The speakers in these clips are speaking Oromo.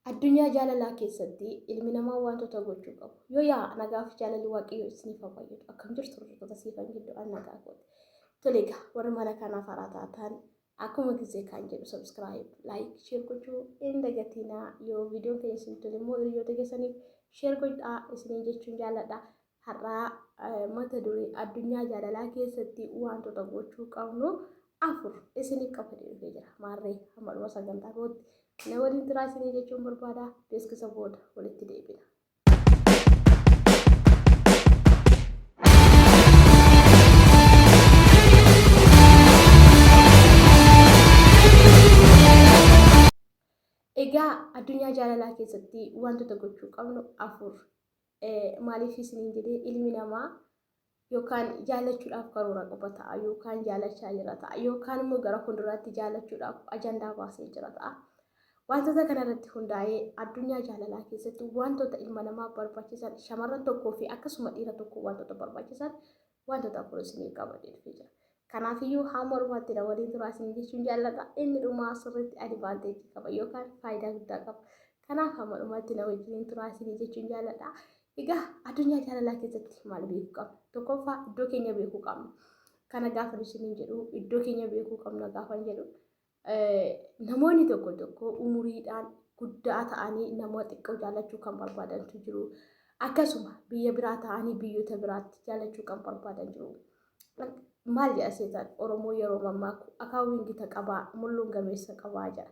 Addunyaa jaalalaa keessatti ilmi namaa wantoota gochuu qabu. Yoo yaa nagaaf jaalalli waaqayyoo isiniif haa fayyadu. Akkam jirtu hordoftoota siifan gidduu nagaa kooti. Tole egaa warri mana kanaaf haaraa taatan akkuma gisee kan jedhu subscribe, like, share gochuu hin dagatinaa. Yoo viidiyoon keenya isin tole immoo hiriyoota keessaniif share godhaa isiniin jechuun jaalladha. Har'aa mata duree addunyaa jaalalaa keessatti wantoota gochuu qabnu afur isiniif qabatee dhufee jira. Maarree hamma sagantaa kootti. Na waliin tiraasanii jechuun barbaada beeksisa booda walitti deebina. Egaa addunyaa jaalalaa keessatti wantoota gochuu qabnu afur. Maaliif isiniin jedhee ilmi namaa yookaan jaalachuudhaaf karoora qaba ta'a yookaan jaalachaa jira ta'a yookaan immoo gara fuulduraatti jaalachuudhaaf ajandaa baasee jira ta'a. Wantoota kanarratti hundaa'ee addunyaa jaalalaa keessatti wantoota ilma namaa barbaachisan shamarran tokkoo fi akkasuma dhiira tokko wantoota barbaachisan wantoota afur isiniif qabatee dhufee jira. Kanaafiyyuu hamma ormaatti na waliin turaasanii jechuun jaalladha. Inni dhumaa sirriitti advaanteejii qaba yookaan faayidaa guddaa qaba. Kanaaf hamma ormaatti na waliin turaasanii jechuun jaalladha. Egaa addunyaa jaalalaa keessatti maal beekuu qabna? Tokkoffaa iddoo keenya beekuu qabna. Kana gaafa isiniin jedhu iddoo keenya beekuu qabna gaafa jedhu. Namoonni tokko umuriidhaan guddaa ta'anii nama xiqqoo jaallachuu kan barbaadantu jiru. Akkasuma biyya biraa ta'anii biyyoota biraatti jaallachuu kan barbaadan jiru. Maal jedha seetan Oromoo yeroo mammaaku akaawwiin gita qabaa mulluun gameessa qabaa jedha.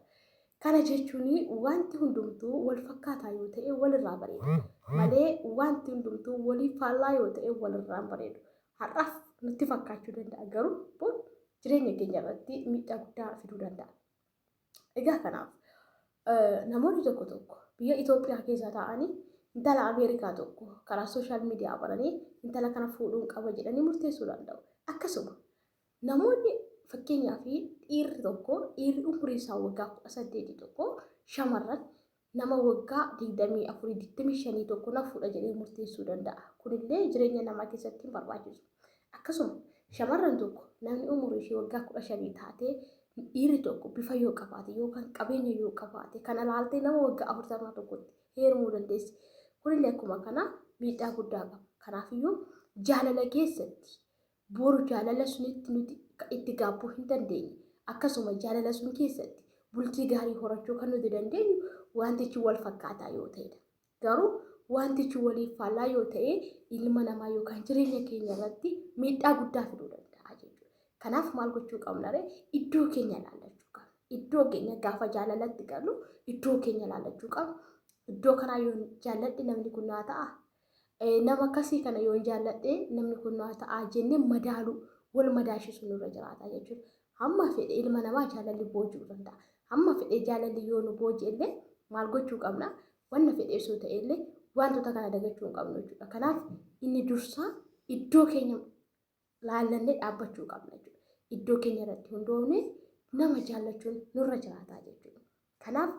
Kana jechuun wanti hundumtuu wal fakkaataa yoo ta'e walirraa bareeda. Malee wanti hundumtuu waliif faallaa yoo ta'e walirraa bareedu. Har'aaf nutti fakkaachuu danda'a garuu jireenya keenya irratti miidhaa guddaa fiduu danda'a. Egaa kanaaf namoonni tokko biyya Itoophiyaa keessa taa'anii intala Ameerikaa tokko karaa sooshaal miidiyaa baranii intala kana fuudhuun qaba jedhanii murteessuu danda'u. Akkasuma namoonni fakkeenyaaf dhiirri umurii isaa waggaa 18 tokko shamarran nama waggaa 24-25 tokko na fuudha jedhee murteessuu danda'a. Kunillee jireenya namaa keessatti hin barbaachisu. Akkasuma shamarran tokko namni umurii ishee waggaa 15 taatee dhiirri tokko bifa yoo qabaate yookaan qabeenya yoo qabaate kana ilaaltee nama waggaa 40 tokkotti heerumuu dandeessi. Kunillee akkuma kana miidhaa guddaa qaba. Kanaafiyyuu jaalala keessatti boru jaalala sunitti nuti itti gaabbuu hin dandeenye. Akkasuma jaalala sun keessatti bultii gaarii horachuu kan nuti dandeenyu wantichi wal fakkaataa yoo ta'edha. Garuu wantichi waliif faallaa yoo ta'e ilma namaa yookaan jireenya keenya irratti miidhaa guddaa fiduu danda'a jechuudha. Kanaaf maal gochuu qabna ree? Iddoo keenya ilaallachuu qabna. Iddoo keenya gaafa jaalalatti galu iddoo keenya ilaallachuu qabna. Iddoo kanaa yoo jaalladhe namni kun naa ta'a. Nama akkasii kana yoo jaalladhe namni kun naa ta'a jennee madaaluu wal madaashisuu nurra jiraata jechuudha. Hamma fedhe ilma namaa jaalalli booji'uu danda'a. Hamma fedhe jaalalli yoo nu booji'ellee maal gochuu qabna? Wanna fedhe osoo ta'ellee wantoota kana dagachuu hin qabnu jechuudha. Kanaaf inni dursaa iddoo keenya laallannee dhaabbachuu qabna jechuudha. Iddoo keenya irratti hundoofne nama jaallachuun nurra jiraata jechuudha. Kanaaf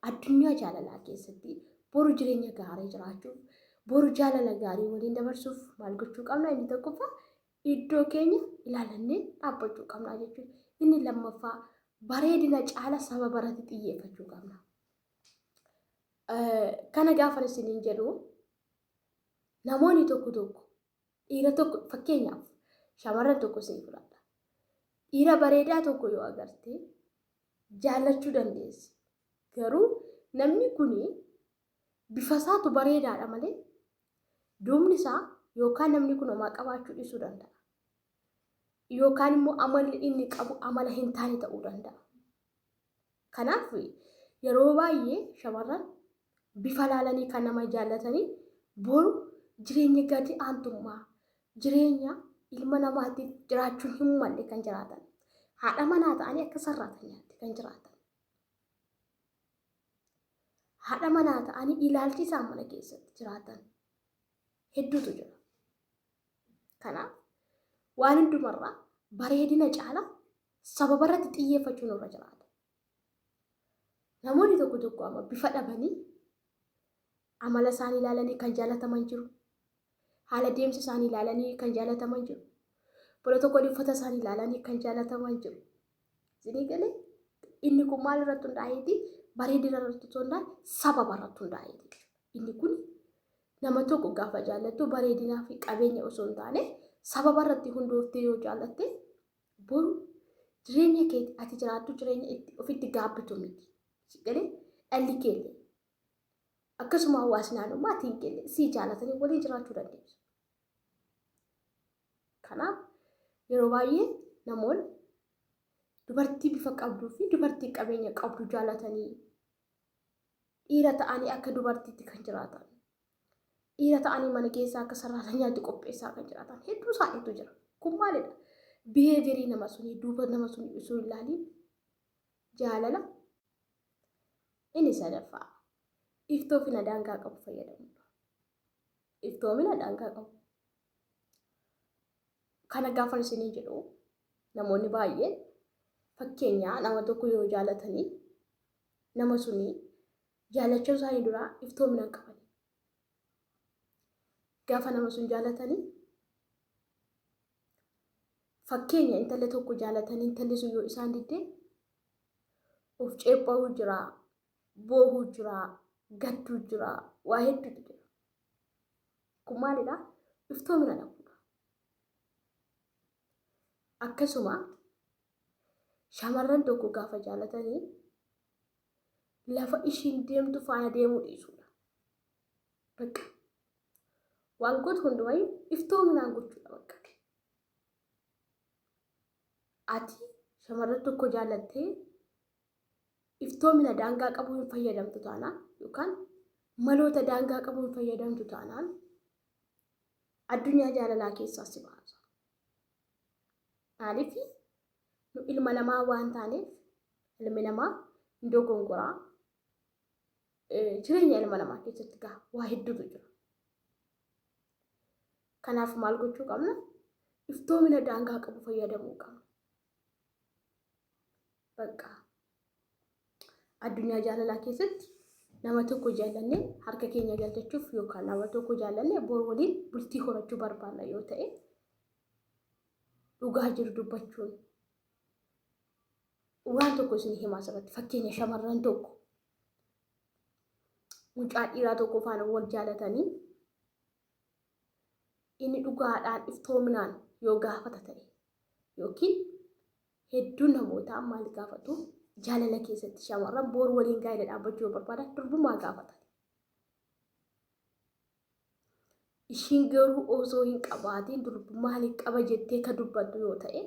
addunyaa jaalalaa keessatti boru jireenya gaarii jiraachuuf boru jaalala gaarii waliin dabarsuuf maal gochuu qabna? Inni tokkoffaa iddoo keenya ilaallannee dhaabbachuu qabna jechuudha. Inni lammaffaa bareedina caala saba biratti xiyyeeffachuu qabna. Kana gaafa isiniin jedhu namoonni tokko dhiira tokko fakkeenyaaf shamarran tokko isin fudhadha. Dhiira bareedaa tokko yoo agarte jaallachuu dandeessi. Garuu namni kun bifa isaatu bareedaadha malee duubni isaa yookaan namni kun homaa qabaachuu dhiisuu danda'a. Yookaan immoo amalli inni qabu amala hin taane ta'uu danda'a. Kanaaf yeroo baay'ee shamarran bifa laalanii kan nama jaallatanii boru jireenya gadi aantummaa jireenya ilma namaatiif jiraachuun hin malle kan jiraatan. Haadha manaa ta'anii akka sarraataniitti kan jiraatan. Haadha manaa ta'anii ilaalchi isaan mana keessatti jiraatan hedduutu jira. Kanaaf waan hundumarraa bareedina caala sababa irratti xiyyeeffachuun irra jiraata. Namoonni tokko amma bifa dhabanii amala isaanii ilaalanii kan jaallataman jiru. Haala deemsa isaanii ilaalanii kan jaallataman jiru. Bola tokko uffata isaanii ilaalanii kan jaallataman jiru. Isinii galee inni kun maal irratti hundaa'eeti? bareedina irratti osoo hin taane sababa irratti hundaa'e. Inni kun nama tokko gaafa jaallattu bareedinaa fi qabeenya osoo hin taane sababa irratti hundooftee yoo jaallatte boru jireenya kee ati jiraattu jireenya ofitti gaabbitu miti. Galee dhalli keelle akkasuma hawaasni naannoo maatiin keelle si jaallatanii waliin jiraachuu dandeessu. Kanaaf yeroo baay'ee namoonni dubartii bifa qabduu fi dubartii qabeenya qabdu jaallatanii dhiira ta'anii akka dubartiitti kan jiraatan, dhiira ta'anii mana keessaa akka sararaatti qopheessaa kan jiraatan hedduu isaaniitu jira. Kun maalidha? Biheeviyerii nama sunii duuba nama sunii osoo ilaaliin jaalala. Inni sadaffaa iftoomina daangaa qabu fayyadamudha. Iftoomina daangaa qabu. Kana gaafa isinii jedhu namoonni baay'een fakkeenyaa nama tokko yoo jaallatanii nama sunii jaalachuu isaanii duraa iftoomina qaban. Gaafa nama sun jaallatanii fakkeenya intalli tokko jaallatanii intalli sun yoo isaan diddee of ceepha'uu jira, boohuu jira, gadduu jira, waa hedduutu jira. Kun maalidhaa? Iftoomina dhabuudha. Akkasuma shamarran tokko gaafa jaallatanii lafa ishiin deemtu faana deemuu dhiisuudha. Bakka waan gootu hundumayyuu iftoominaan gochuudha bakka. Ati shamarran tokko jaallattee iftoomina daangaa qabu hin fayyadamtu taanaan yookaan maloota daangaa qabu hin fayyadamtu taanaan addunyaa jaalalaa keessaa si baasa. Maaliif nu ilma namaa waan taaneef ilmi namaa iddoo gongoraa jireenya ilma namaa keessatti gaa waa hedduutu jira. Kanaaf maal gochuu qabna? Iftoomina daangaa qabu fayyadamuu qabna. Bakka addunyaa jaalalaa keessatti nama tokko jaallannee harka keenya galchachuuf yookaan nama tokko jaallannee bor waliin bultii horachuu barbaanna yoo ta'e dhugaa jiru dubbachuun waan tokko isin himaa asirratti fakkeenya shamarran tokko mucaa dhiiraa tokko faana wal jaallatanii inni dhugaadhaan iftoominaan yoo gaafata ta'e yookiin hedduu namootaa maal gaafatu jaalala keessatti shamarran bor waliin gaa'ela dhaabbachuu barbaadan durbumaa gaafatan. Ishiin garuu osoo hin qabaatiin durbumaa qaba jettee ka dubbattu yoo ta'e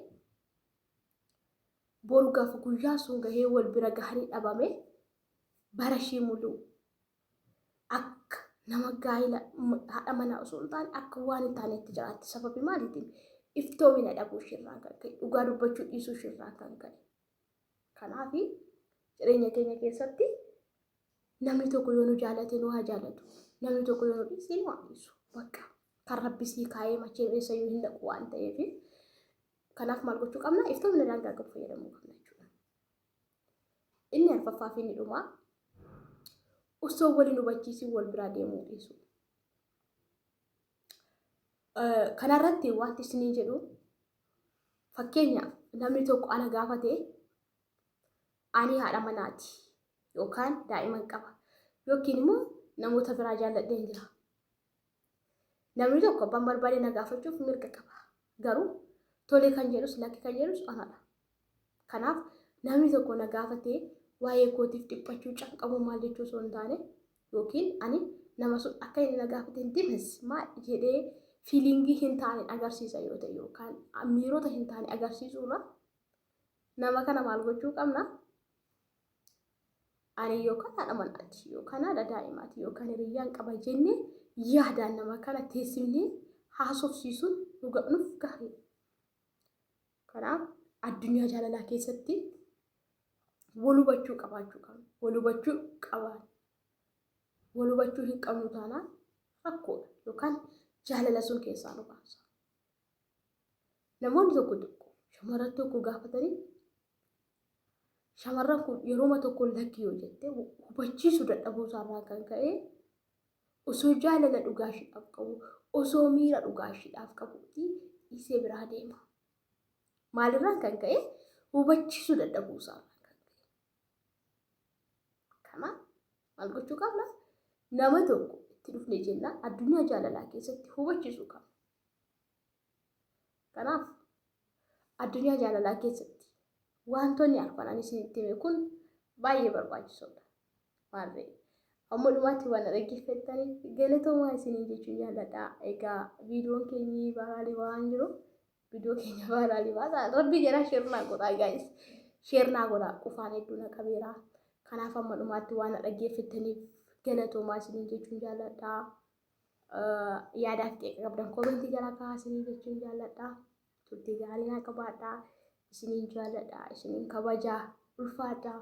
boru gaafa guyyaa sun gahee wal bira gahanii dhabame bara ishii mul'u akka nama gaa'ela haadha manaa osoo hin taane akka waan hin taanetti jiraatti. Sababi maaliitiin? Iftoomina dhabuu ishirraa kan ka'e, dhugaa dubbachuu dhiisuu ishirraa kan ka'e. Kanaaf jireenya keenya keessatti namni tokko yoo nu jaallate nu haa jaallatu, namni tokko yoo nu dhiise nu haa dhiisu. Bakka kan rabbisii kaayee macheen eessa yoo hin dhaqu waan ta'eef kanaaf maal gochuu qabna? Iftoomina daangaa qabu fayyadamuu qabna jechuudha. Inni arfaffaa fi inni dhumaa osoo waliin hubachiisii wal biraa deemuu dhiisu. Kanarratti wanti isinii jedhu fakkeenyaaf namni tokko ana gaafatee ani haadha manaati yookaan daa'iman qaba yookiin immoo namoota biraa jaalladheen jira. Namni tokko abbaan barbaade na gaafachuuf mirga qaba. Garuu tolee kan jedhus lakki kan jedhus anadha. Kanaaf namni tokko na gaafatee waa'ee kootiif dhiphachuu canqabu maal jechuu osoo hin taane yookiin ani nama sun akka inni na gaafate hin dimes maal jedhee fiilingii hin taane agarsiisa yoo ta'e yookaan miirota hin taane agarsiisuurra nama kana maal gochuu qabna? Ani yookaan haadha manaati yookaan haadha daa'imaati yookaan hiriyyaan qaba jennee yaadaan nama kana teessifnee haasofsiisuun nu nuuf gaariidha. Kanaaf addunyaa jaalalaa keessatti wal hubachuu qabaachuu qabna. Wal hubachuu qabaan. Wal hubachuu hin qabnu taanaan rakkoodha yookaan jaalala sun keessaa nu baasa. Namoonni tokko shamarran tokko gaafatanii shamarran kun yeroo tokko lakki yoo jette hubachiisuu dadhabuu isaarraa kan ka'e osoo jaalala dhugaa ishiidhaaf qabu osoo miira dhugaa ishiidhaaf qabutti isee biraa deema. Maalirraa kan ka'e hubachiisuu dadhabuu isaarraa kan ka'e. Ama maal gochuu qabna? Nama tokko itti dhufne jenna addunyaa jaalalaa keessatti hubachiisuu qabna. Kanaaf addunyaa jaalalaa keessatti wantoonni arfan isinitti hime kun baay'ee barbaachisoodha. Maarree amma dhumaatti waan dhaggeeffattaniif galatoomaa isinii jechuun jaalladha. Egaa viidiyoon keenya baay'ee waan jiru viidiyoo keenya baay'ee baasaa rabbi jala sheer naa godhaa guys. Sheer naa godhaa qufaan hedduu na qabeera. Kanaaf amma dhumaatti waan dhaggeeffattaniif galatoomaa isinii jechuun jaalladha. Yaadaaf qeeqa qabdan komentii jala kaasaa jechuun jaalladha. Turtii gaarii naa qabaadhaa. Isiniin jaalladha. Isiniin kabajaa ulfaadhaa.